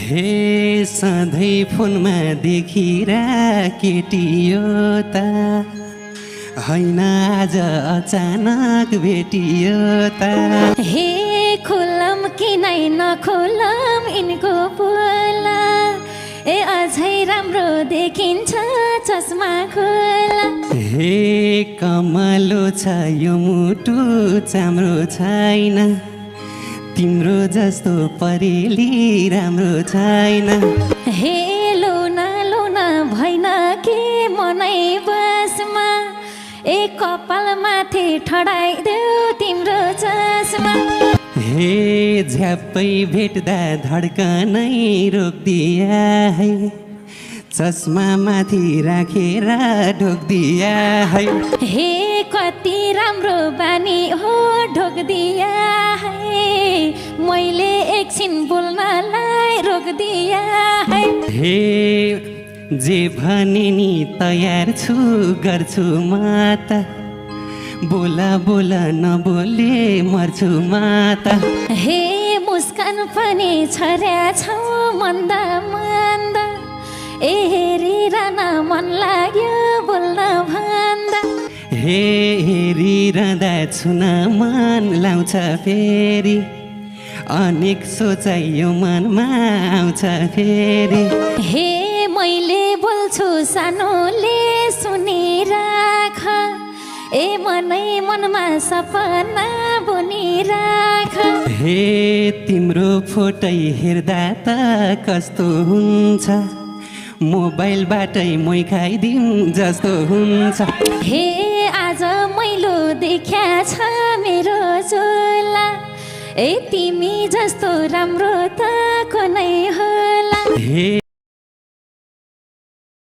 हे सधैँ फोनमा देखिरा केटियो त हैन आज अचानक भेटियो त हे खोलम कि नै नखोलम यिनको पोला ए अझै राम्रो देखिन्छ चस्मा खोला हे कमलो छ यो मुटु चाम्रो छैन तिम्रो जस्तो परेली राम्रो छैन हे लोना लोना भइन के मनै बसमा ए कपाल माथि ठडाइदेऊ तिम्रो चस्मा हे झ्याप्पै भेट्दा धड्कनै रोकिदिया है चस्मा माथि राखेर ढोकिदिया है हे कति राम्रो बानी हो ढोकिदिया है मैले एकछिन बोल्नलाई रोकिदिया है हे जे भने नि तयार छु गर्छु माता बोला बोला नबोले मर्छु माता हे मुस्कान पनि छर्या छौ मन्द मन्द ए हेरिरहन मन लाग्यो बोल्न भन्दा हे हेरिरहँदा छुन मन लाउँछ फेरि अनेक सोचाइ यो मनमा आउँछ फेरि हे मैले बोल्छु सानोले सुनिराख ए मनै मनमा सपना बुनिराख हे तिम्रो फोटै हेर्दा त कस्तो हुन्छ मोबाइलबाटै मै खाइदिउँ जस्तो हुन्छ हे आज मैलो देख्या छ मेरो चोला ए तिमी जस्तो राम्रो त कुनै होला हे